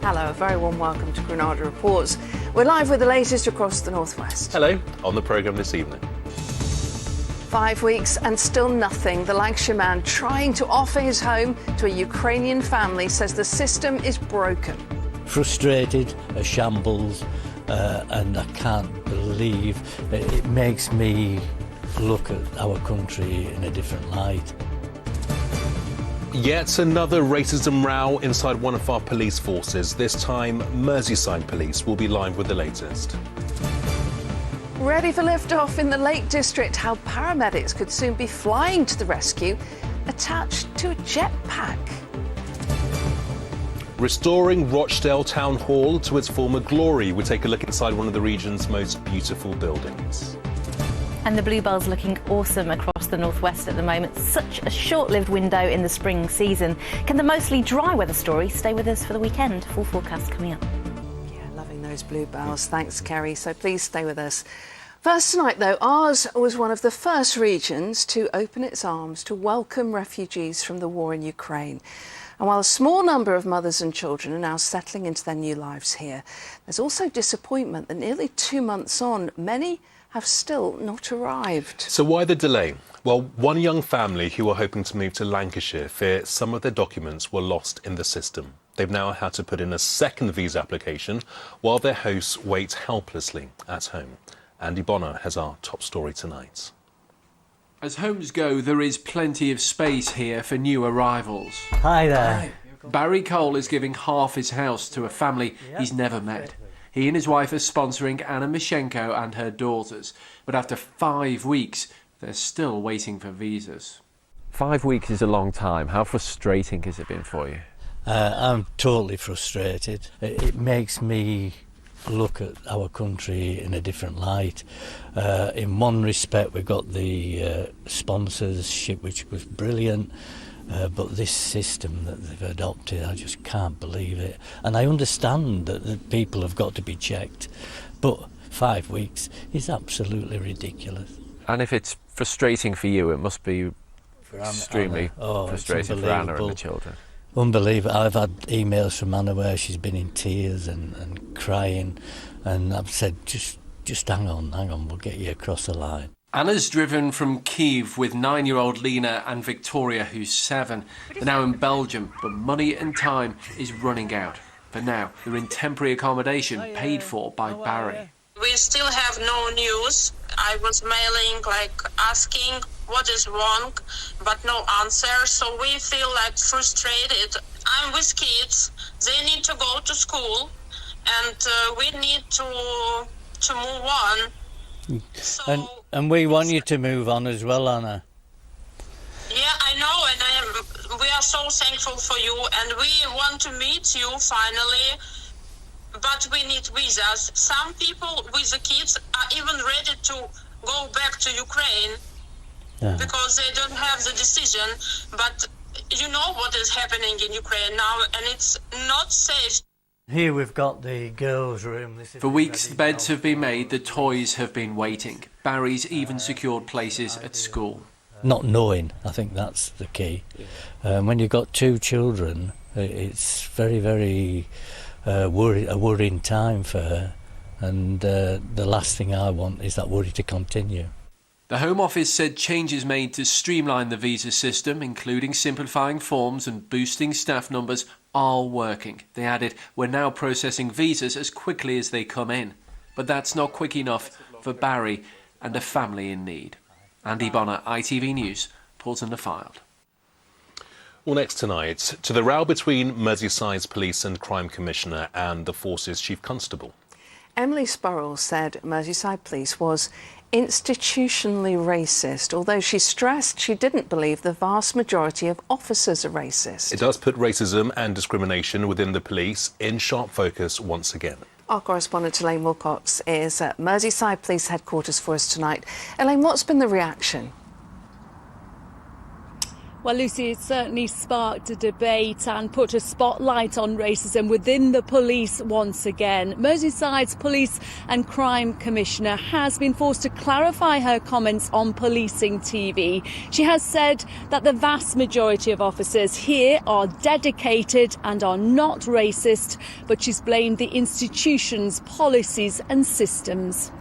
Hello, a very warm welcome to Granada Reports. We're live with the latest across the northwest. Hello, on the programme this evening. 5 weeks and still nothing. The Lancashire man trying to offer his home to a Ukrainian family says the system is broken. Frustrated, a shambles, and I can't believe it makes me look at our country in a different light. Yet another racism row inside one of our police forces. This time, Merseyside police will be live with the latest. Ready for liftoff in the Lake District, how paramedics could soon be flying to the rescue attached to a jetpack. Restoring Rochdale Town Hall to its former glory. We take a look inside one of the region's most beautiful buildings. And the bluebells looking awesome across the northwest at the moment. Such a short-lived window in the spring season. Can the mostly dry weather story stay with us for the weekend? Full forecast coming up. Yeah, loving those bluebells. Thanks, Kerry. So please stay with us. First tonight, though, ours was one of the first regions to open its arms to welcome refugees from the war in Ukraine. And while a small number of mothers and children are now settling into their new lives here, there's also disappointment that nearly 2 months on, many have still not arrived. So why the delay? Well, one young family who were hoping to move to Lancashire fear some of their documents were lost in the system. They've now had to put in a second visa application while their hosts wait helplessly at home. Andy Bonner has our top story tonight. As homes go, there is plenty of space here for new arrivals. Hi there. Barry Cole is giving half his house to a family he's never met. He and his wife are sponsoring Anna Mishenko and her daughters. But after 5 weeks, they're still waiting for visas. 5 weeks is a long time. How frustrating has it been for you? I'm totally frustrated. It makes me look at our country in a different light. In one respect, we've got the sponsorship, which was brilliant. But this system that they've adopted, I just can't believe it. And I understand that the people have got to be checked, but 5 weeks is absolutely ridiculous. And if it's frustrating for you, it must be extremely frustrating for Anna and the children. Unbelievable. I've had emails from Anna where she's been in tears and crying, and I've said, just hang on, we'll get you across the line. Anna's driven from Kyiv with 9-year-old Lena and Victoria, who's 7. They're now in Belgium, but money and time is running out. For now, they're in temporary accommodation paid for by Barry. We still have no news. I was mailing, asking what is wrong, but no answer. So we feel frustrated. I'm with kids. They need to go to school, and we need to move on. So, and we want you to move on as well, Anna. Yeah, I know, and we are so thankful for you, and we want to meet you finally, but we need visas. Some people with the kids are even ready to go back to Ukraine because they don't have the decision, but you know what is happening in Ukraine now, and it's not safe. Here we've got the girls' room. For weeks, the beds have been made, the toys have been waiting. Barry's even secured places at school. Not knowing, I think that's the key. When you've got 2 children, it's very, very a worrying time for her. And the last thing I want is that worry to continue. The Home Office said changes made to streamline the visa system, including simplifying forms and boosting staff numbers, are working. They added, we're now processing visas as quickly as they come in. But that's not quick enough for Barry and a family in need. Andy Bonner, ITV News, Portland Le Fylde. Well, next tonight, to the row between Merseyside's Police and Crime Commissioner and the force's Chief Constable. Emily Spurrell said Merseyside Police was institutionally racist, although she stressed she didn't believe the vast majority of officers are racist. It does put racism and discrimination within the police in sharp focus once again. Our correspondent Elaine Wilcox is at Merseyside Police Headquarters for us tonight. Elaine, what's been the reaction? Well, Lucy, it certainly sparked a debate and put a spotlight on racism within the police once again. Merseyside's Police and Crime Commissioner has been forced to clarify her comments on policing TV. She has said that the vast majority of officers here are dedicated and are not racist, but she's blamed the institution's policies and systems.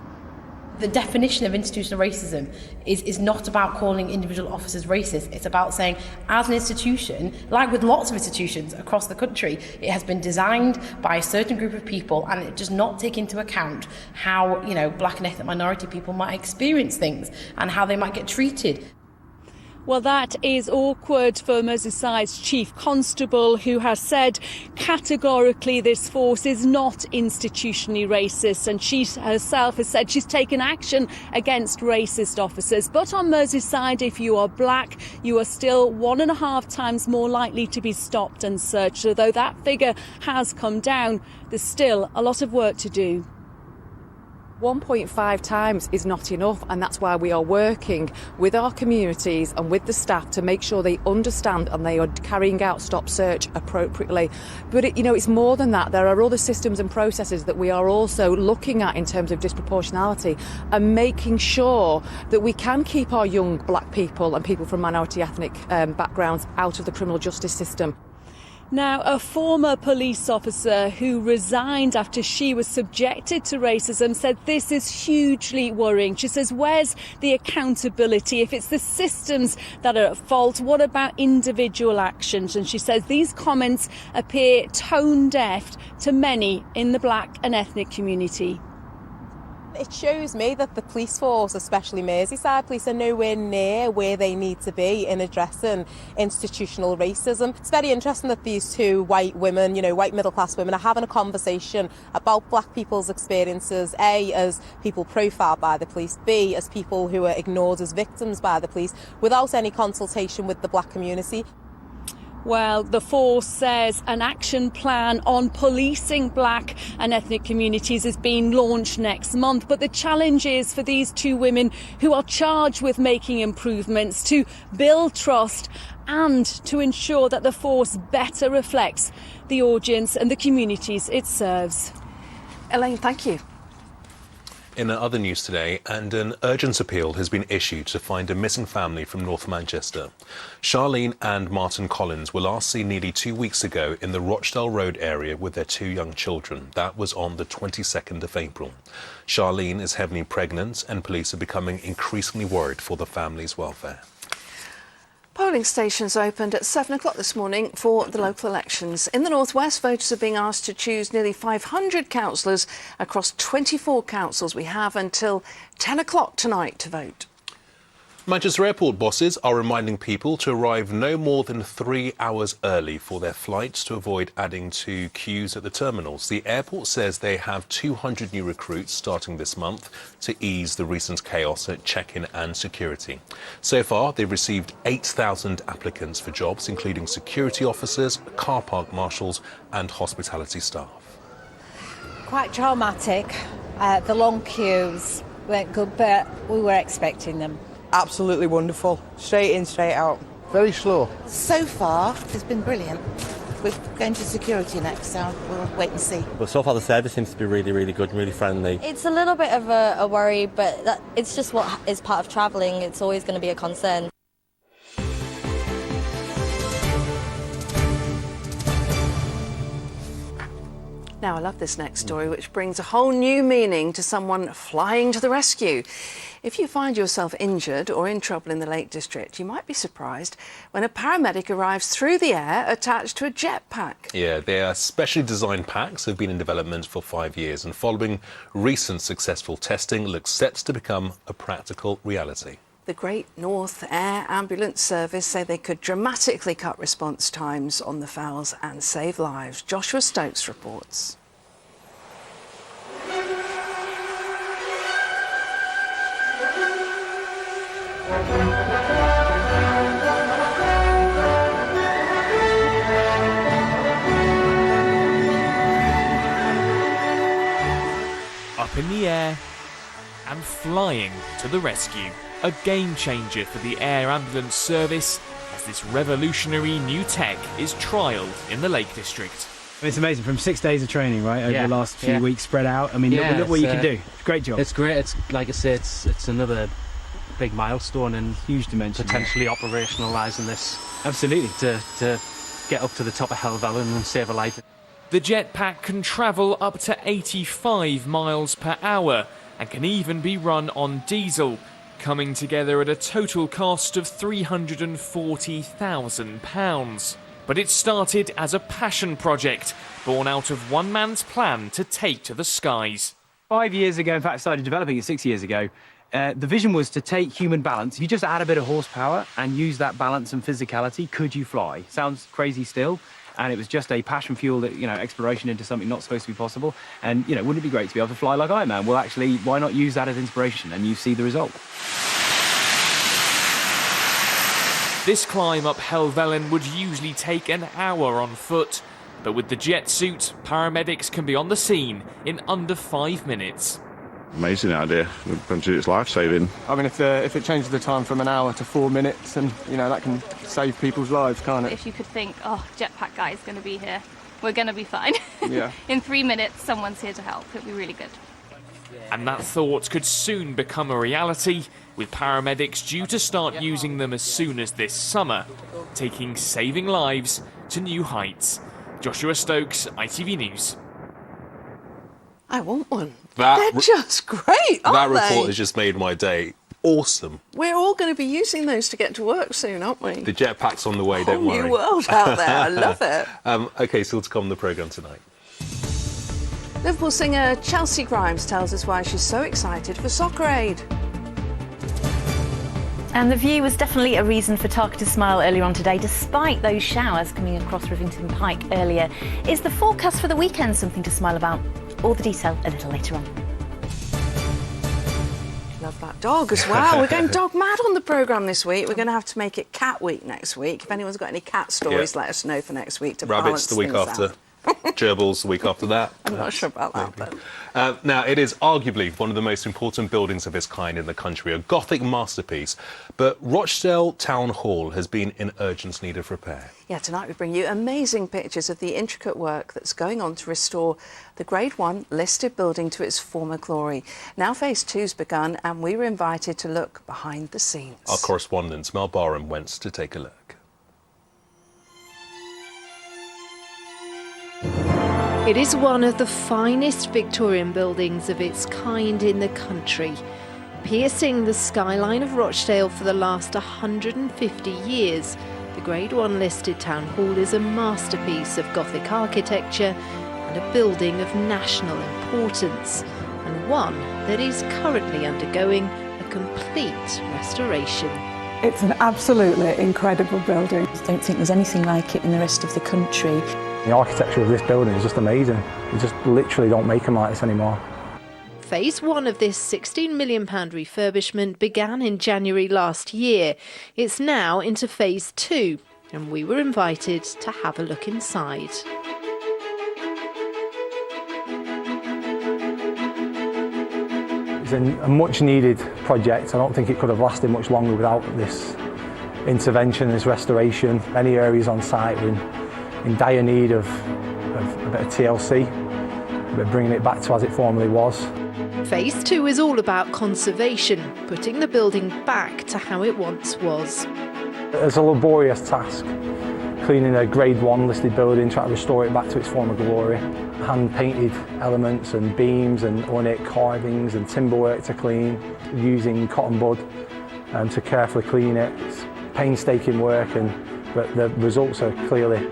The definition of institutional racism is not about calling individual officers racist. It's about saying, as an institution, like with lots of institutions across the country, it has been designed by a certain group of people, and it does not take into account how, black and ethnic minority people might experience things and how they might get treated. Well, that is awkward for Merseyside's Chief Constable, who has said categorically this force is not institutionally racist, and she herself has said she's taken action against racist officers. But on Merseyside, if you are black, you are still 1.5 times more likely to be stopped and searched. Although that figure has come down, there's still a lot of work to do. 1.5 times is not enough, and that's why we are working with our communities and with the staff to make sure they understand and they are carrying out stop search appropriately. But it's more than that. There are other systems and processes that we are also looking at in terms of disproportionality and making sure that we can keep our young black people and people from minority ethnic backgrounds out of the criminal justice system. Now, a former police officer who resigned after she was subjected to racism said this is hugely worrying. She says, where's the accountability? If it's the systems that are at fault, what about individual actions? And she says these comments appear tone deaf to many in the black and ethnic community. It shows me that the police force, especially Merseyside police, are nowhere near where they need to be in addressing institutional racism. It's very interesting that these two white women, white middle-class women, are having a conversation about black people's experiences, A, as people profiled by the police, B, as people who are ignored as victims by the police, without any consultation with the black community. Well, the force says an action plan on policing black and ethnic communities is being launched next month. But the challenge is for these two women who are charged with making improvements to build trust and to ensure that the force better reflects the audience and the communities it serves. Elaine, thank you. In other news today, and an urgent appeal has been issued to find a missing family from North Manchester. Charlene and Martin Collins were last seen nearly 2 weeks ago in the Rochdale Road area with their 2 young children. That was on the 22nd of April. Charlene is heavily pregnant, and police are becoming increasingly worried for the family's welfare. Polling stations opened at 7 o'clock this morning for the local elections. In the northwest, voters are being asked to choose nearly 500 councillors across 24 councils. We have until 10 o'clock tonight to vote. Manchester Airport bosses are reminding people to arrive no more than 3 hours early for their flights to avoid adding to queues at the terminals. The airport says they have 200 new recruits starting this month to ease the recent chaos at check-in and security. So far, they've received 8,000 applicants for jobs, including security officers, car park marshals and hospitality staff. Quite traumatic. The long queues weren't good, but we were expecting them. Absolutely wonderful. Straight in, straight out. Very slow. So far, it's been brilliant. We're going to security next, so we'll wait and see. But so far the service seems to be really, really good and really friendly. It's a little bit of a worry, but it's just what is part of travelling. It's always going to be a concern. Now, I love this next story, which brings a whole new meaning to someone flying to the rescue. If you find yourself injured or in trouble in the Lake District, you might be surprised when a paramedic arrives through the air attached to a jetpack. Yeah, they are specially designed packs, have been in development for 5 years, and following recent successful testing, look set to become a practical reality. The Great North Air Ambulance Service say they could dramatically cut response times on the FALs and save lives. Joshua Stokes reports. Up in the air and flying to the rescue. A game changer for the air ambulance service as this revolutionary new tech is trialled in the Lake District. It's amazing, from 6 days of training, right, over the last few weeks spread out. I mean, look what you can do. Great job. It's great. It's like I say, it's another big milestone and huge dimension. Potentially operationalising this. Absolutely. To get up to the top of Helvellyn and save a life. The jetpack can travel up to 85 miles per hour and can even be run on diesel, coming together at a total cost of £340,000. But it started as a passion project, born out of one man's plan to take to the skies. 5 years ago, in fact, I started developing it 6 years ago. The vision was to take human balance. If you just add a bit of horsepower and use that balance and physicality, could you fly? Sounds crazy still. And it was just a passion fueled, exploration into something not supposed to be possible. And, wouldn't it be great to be able to fly like Iron Man? Well, actually, why not use that as inspiration? And you see the result. This climb up Helvellyn would usually take an hour on foot. But with the jet suit, paramedics can be on the scene in under 5 minutes. Amazing idea. It's life-saving. I mean, if it changes the time from an hour to 4 minutes, and that can save people's lives, can't it? If you could think, oh, jetpack guy is going to be here, we're going to be fine. Yeah. In 3 minutes, someone's here to help. It'll be really good. And that thought could soon become a reality, with paramedics due to start using them as soon as this summer, taking saving lives to new heights. Joshua Stokes, ITV News. I want one. They're just great, aren't That report they? has just made my day. Awesome. We're all going to be using those to get to work soon, aren't we? The jetpack's on the way, don't worry. Whole new world out there. I love it. OK, still to come on the programme tonight. Liverpool singer Chelsea Grimes tells us why she's so excited for Soccer Aid. And the view was definitely a reason for Tarka to smile earlier on today, despite those showers coming across Rivington Pike earlier. Is the forecast for the weekend something to smile about? All the detail a little later on. Love that dog as well. We're going dog mad on the programme this week. We're going to have to make it cat week next week. If anyone's got any cat stories, let us know for next week to Rabbits balance the week things after. out. Gerbils the week after that. I'm not sure about that, but... Now, it is arguably one of the most important buildings of its kind in the country, a Gothic masterpiece. But Rochdale Town Hall has been in urgent need of repair. Yeah, tonight we bring you amazing pictures of the intricate work that's going on to restore the Grade 1 listed building to its former glory. Now Phase 2's begun, and we were invited to look behind the scenes. Our correspondent, Mel Barham, went to take a look. It is one of the finest Victorian buildings of its kind in the country. Piercing the skyline of Rochdale for the last 150 years, the Grade 1 listed Town Hall is a masterpiece of Gothic architecture and a building of national importance, and one that is currently undergoing a complete restoration. It's an absolutely incredible building. I don't think there's anything like it in the rest of the country. The architecture of this building is just amazing. You just literally don't make them like this anymore. Phase 1 of this £16 million refurbishment began in January last year. It's now into Phase 2, and we were invited to have a look inside. It's a much needed project. I don't think it could have lasted much longer without this intervention, this restoration. Many areas on site were in dire need of a bit of TLC, but bringing it back to as it formerly was. Phase 2 is all about conservation, putting the building back to how it once was. It's a laborious task, cleaning a Grade 1 listed building, trying to restore it back to its former glory. Hand-painted elements and beams and ornate carvings and timber work to clean, using cotton bud to carefully clean it. It's painstaking work, but the results are clearly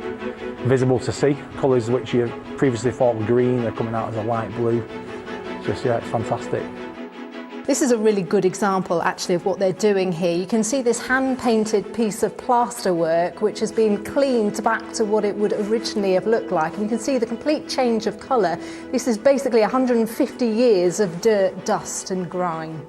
visible to see. Colours which you previously thought were green are coming out as a light blue. It's fantastic. This is a really good example actually of what they're doing here. You can see this hand-painted piece of plaster work which has been cleaned back to what it would originally have looked like, and you can see the complete change of colour. This is basically 150 years of dirt, dust and grime.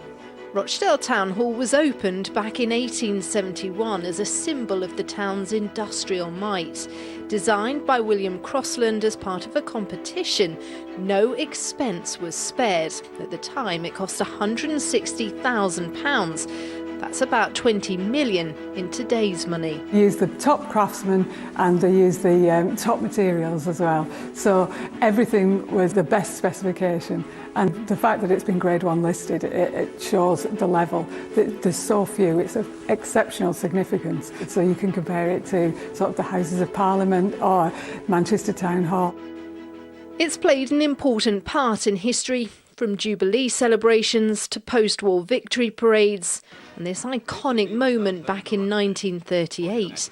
Rochdale Town Hall was opened back in 1871 as a symbol of the town's industrial might. Designed by William Crossland as part of a competition, no expense was spared. At the time, it cost £160,000. That's about 20 million in today's money. They use the top craftsmen and they use the top materials as well. So everything was the best specification. And the fact that it's been Grade 1 listed, it shows the level. There's so few, it's of exceptional significance. So you can compare it to sort of the Houses of Parliament or Manchester Town Hall. It's played an important part in history, from Jubilee celebrations to post-war victory parades, and this iconic moment back in 1938.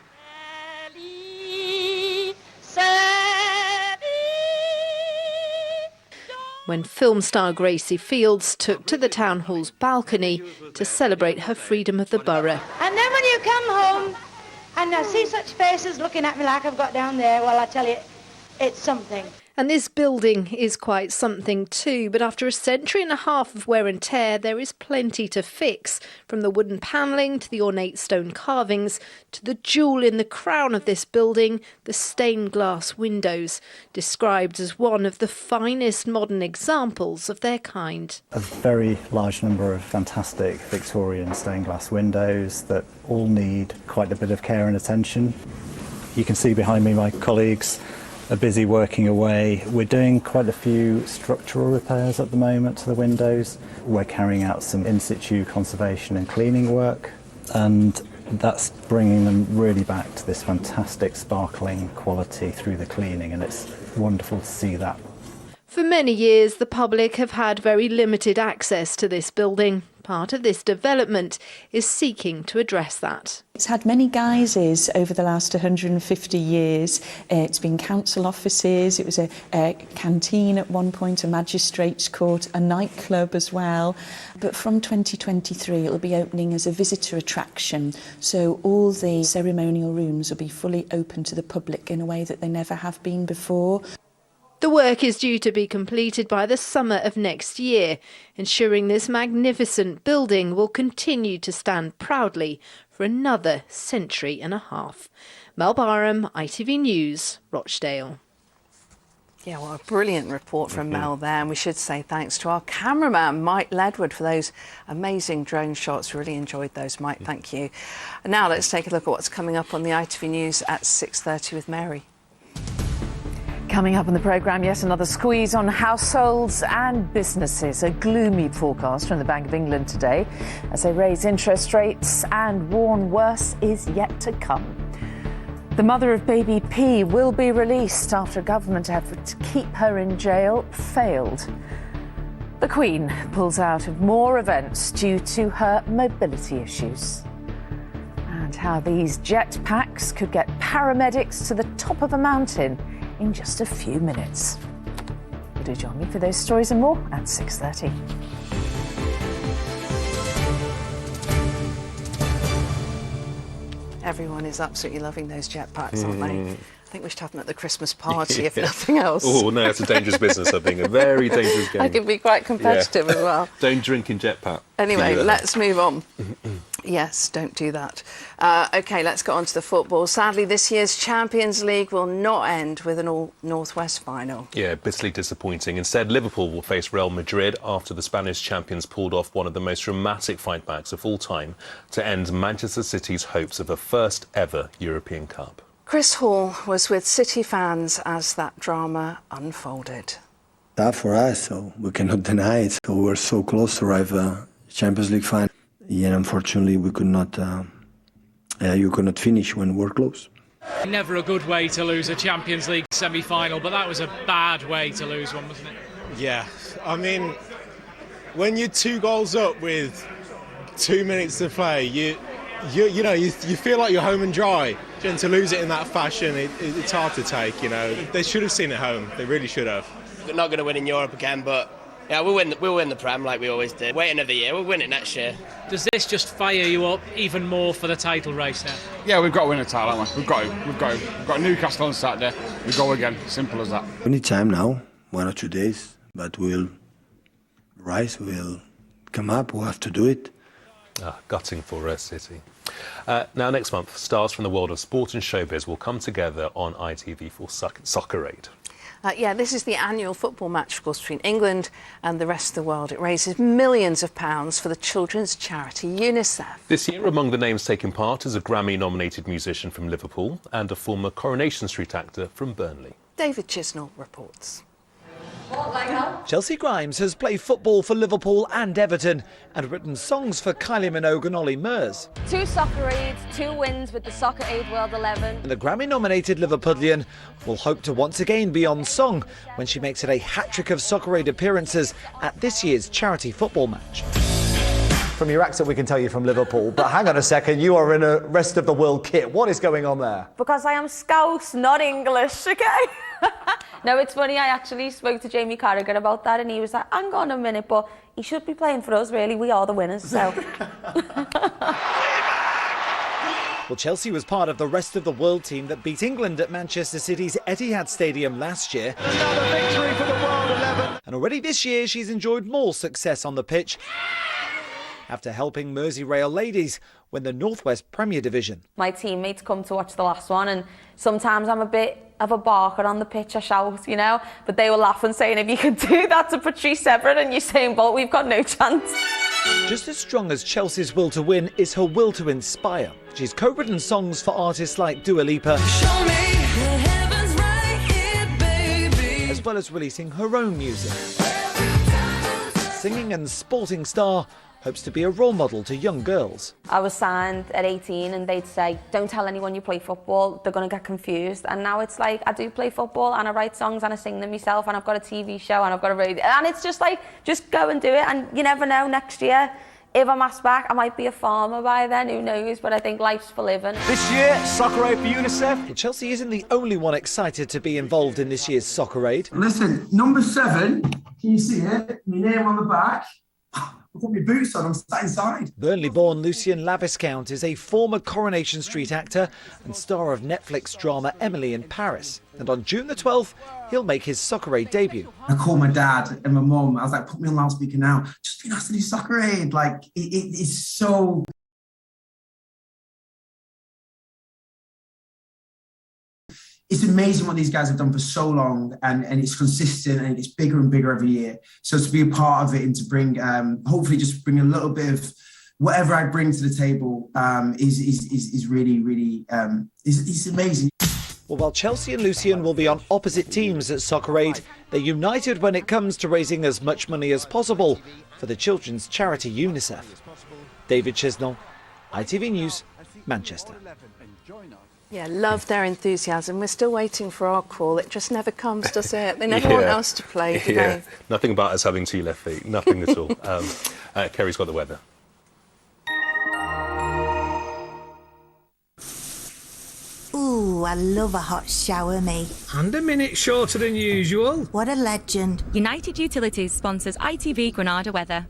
When film star Gracie Fields took to the town hall's balcony to celebrate her freedom of the borough. And then when you come home and I see such faces looking at me like I've got down there, well, I tell you, it's something. And this building is quite something too, but after a century and a half of wear and tear, there is plenty to fix, from the wooden panelling to the ornate stone carvings to the jewel in the crown of this building, the stained glass windows, described as one of the finest modern examples of their kind. A very large number of fantastic Victorian stained glass windows that all need quite a bit of care and attention. You can see behind me my colleagues are busy working away. We're doing quite a few structural repairs at the moment to the windows. We're carrying out some in situ conservation and cleaning work, and that's bringing them really back to this fantastic sparkling quality through the cleaning, and it's wonderful to see that. For many years, the public have had very limited access to this building. Part of this development is seeking to address that. It's had many guises over the last 150 years. It's been council offices, it was a canteen at one point, a magistrates' court, a nightclub as well. But from 2023 it'll be opening as a visitor attraction, so all the ceremonial rooms will be fully open to the public in a way that they never have been before. The work is due to be completed by the summer of next year, ensuring this magnificent building will continue to stand proudly for another century and a half. Mel Barham, ITV News, Rochdale. Yeah, well, a brilliant report from Mel there, and we should say thanks to our cameraman, Mike Ledward, for those amazing drone shots. Really enjoyed those, Mike, thank you. And now let's take a look at what's coming up on the ITV News at 6:30 with Mary. Coming up on the programme, yet another squeeze on households and businesses. A gloomy forecast from the Bank of England today as they raise interest rates and warn worse is yet to come. The mother of baby P will be released after a government effort to keep her in jail failed. The Queen pulls out of more events due to her mobility issues. And how these jetpacks could get paramedics to the top of a mountain in just a few minutes. Do join me for those stories and more at 6:30. Everyone is absolutely loving those jetpacks, aren't they? I think we should have them at the Christmas party, if nothing else. Oh, no, it's a dangerous business, I think. A very dangerous game. I can be quite competitive as well. Don't drink in jetpack. Anyway, let's move on. Yes, don't do that. OK, let's get on to the football. Sadly, this year's Champions League will not end with an all-North West final. Yeah, bitterly disappointing. Instead, Liverpool will face Real Madrid after the Spanish champions pulled off one of the most dramatic fightbacks of all time to end Manchester City's hopes of a first-ever European Cup. Chris Hall was with City fans as that drama unfolded. Tough for us, so we cannot deny it. So we were so close to arrive Champions League final. Yeah, unfortunately, we could not. You could not finish when we're close. Never a good way to lose a Champions League semi-final, but that was a bad way to lose one, wasn't it? Yeah, I mean, when you're 2 goals up with 2 minutes to play, you feel like you're home and dry. And to lose it in that fashion, it's hard to take. You know, they should have seen it home. They really should have. We're not going to win in Europe again, but yeah, we'll win the Prem like we always did. Wait another year, we'll win it next year. Does this just fire you up even more for the title race now? Yeah, we've got to win a title, haven't we? We've got Newcastle on Saturday. We go again. Simple as that. We need time now, 1 or 2 days, but we'll rise. We'll come up. We'll have to do it. Gutting for City. Now, next month, stars from the world of sport and showbiz will come together on ITV for Soccer Aid. This is the annual football match, of course, between England and the rest of the world. It raises millions of pounds for the children's charity UNICEF. This year, among the names taking part is a Grammy-nominated musician from Liverpool and a former Coronation Street actor from Burnley. David Chisnell reports. Chelsea Grimes has played football for Liverpool and Everton and written songs for Kylie Minogue and Ollie Murs. 2 soccer aids, 2 wins with the Soccer Aid World 11. And the Grammy-nominated Liverpudlian will hope to once again be on song when she makes it a hat-trick of Soccer Aid appearances at this year's charity football match. From your accent, we can tell you're from Liverpool, but hang on a second, you are in a rest of the world kit. What is going on there? Because I am Scouse, not English, OK? No, it's funny, I actually spoke to Jamie Carragher about that and he was like, hang on a minute, but he should be playing for us, really. We are the winners, so... Well, Chelsea was part of the rest of the world team that beat England at Manchester City's Etihad Stadium last year. Another victory for the World 11. And already this year, she's enjoyed more success on the pitch after helping Merseyside ladies win the North West Premier Division. My teammates come to watch the last one and sometimes I'm a bit of a barker on the pitch, I shout, you know, but they were laughing saying if you could do that to Patrice Evra and Usain Bolt, we've got no chance. Just as strong as Chelsea's will to win is her will to inspire. She's co-written songs for artists like Dua Lipa, as well as releasing her own music. Singing and sporting star hopes to be a role model to young girls. I was signed at 18 and they'd say, don't tell anyone you play football, they're going to get confused. And now it's like, I do play football and I write songs and I sing them myself and I've got a TV show and I've got a radio. And it's just like, just go and do it. And you never know, next year, if I'm asked back, I might be a farmer by then, who knows? But I think life's for living. This year, Soccer Aid for UNICEF. Well, Chelsea isn't the only one excited to be involved in this year's Soccer Aid. Listen, number 7, can you see it? My name on the back. I put my boots on, I'm sat inside. Burnley-born Lucien Laviscount is a former Coronation Street actor and star of Netflix drama Emily in Paris. And on June the 12th, he'll make his Soccer Aid debut. I called my dad and my mum. I was like, put me on loudspeaker now. Just be nice to do Soccer Aid. Like, it's so... It's amazing what these guys have done for so long, and it's consistent and it gets bigger and bigger every year. So to be a part of it and to bring, hopefully just bring a little bit of whatever I bring to the table is really, really, it's amazing. Well, while Chelsea and Lucien will be on opposite teams at Soccer Aid, they're united when it comes to raising as much money as possible for the children's charity UNICEF. David Chisnell, ITV News, Manchester. Yeah, love their enthusiasm. We're still waiting for our call. It just never comes, does it? They never want us to play, do they? Nothing about us having 2 left feet. Nothing at all. Kerry's got the weather. Ooh, I love a hot shower, me. And a minute shorter than usual. What a legend. United Utilities sponsors ITV Granada weather.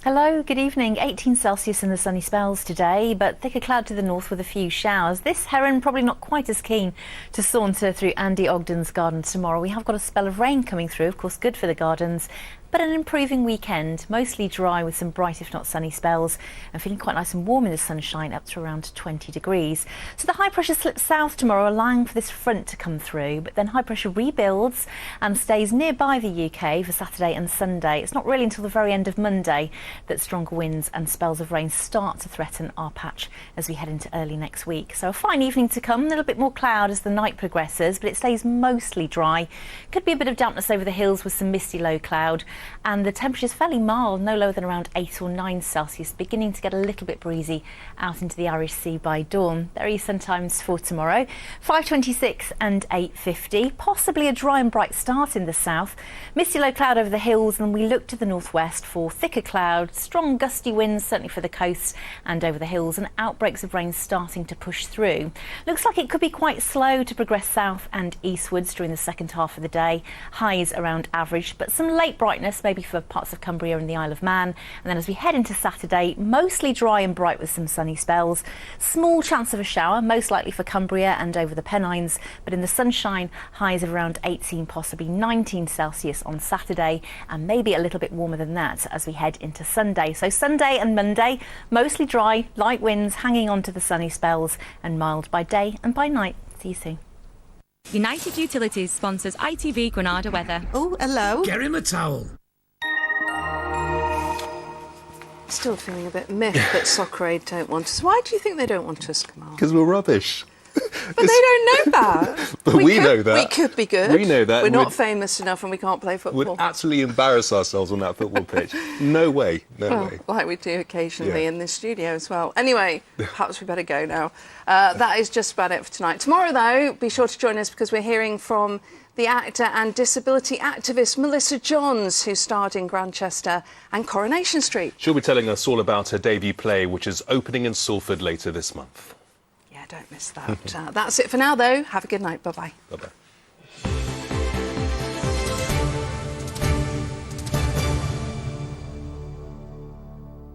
Hello, good evening. 18 Celsius in the sunny spells today, but thicker cloud to the north with a few showers. This heron probably not quite as keen to saunter through Andy Ogden's gardens tomorrow. We have got a spell of rain coming through, of course good for the gardens, but an improving weekend, mostly dry with some bright if not sunny spells and feeling quite nice and warm in the sunshine up to around 20 degrees. So the high pressure slips south tomorrow, allowing for this front to come through, but then high pressure rebuilds and stays nearby the UK for Saturday and Sunday. It's not really until the very end of Monday that stronger winds and spells of rain start to threaten our patch as we head into early next week. So a fine evening to come, a little bit more cloud as the night progresses, but it stays mostly dry. Could be a bit of dampness over the hills with some misty low cloud. And the temperature is fairly mild, no lower than around 8 or 9 Celsius, beginning to get a little bit breezy out into the Irish Sea by dawn. There are sun times for tomorrow, 5:26 and 8:50. Possibly a dry and bright start in the south. Misty low cloud over the hills, and we look to the northwest for thicker cloud, strong gusty winds certainly for the coast and over the hills, and outbreaks of rain starting to push through. Looks like it could be quite slow to progress south and eastwards during the second half of the day. Highs around average, but some late brightness maybe for parts of Cumbria and the Isle of Man. And then as we head into Saturday, mostly dry and bright with some sunny spells. Small chance of a shower, most likely for Cumbria and over the Pennines, but in the sunshine, highs of around 18, possibly 19 Celsius on Saturday, and maybe a little bit warmer than that as we head into Sunday. So Sunday and Monday, mostly dry, light winds hanging on to the sunny spells, and mild by day and by night. See you soon. United Utilities sponsors ITV Granada weather. Oh, hello. Get him a towel. Still feeling a bit miffed that Soccer Aid don't want us. Why do you think they don't want us, Kamal? Because we're rubbish. But they don't know that. But we know that. We could be good. We know that. We're not famous enough and we can't play football. We'd absolutely embarrass ourselves on that football pitch. No way. No way. Like we do occasionally in this studio as well. Anyway, perhaps we better go now. That is just about it for tonight. Tomorrow, though, be sure to join us because we're hearing from the actor and disability activist Melissa Johns, who starred in Grantchester and Coronation Street. She'll be telling us all about her debut play, which is opening in Salford later this month. Yeah, don't miss that. That's it for now, though. Have a good night. Bye-bye. Bye-bye.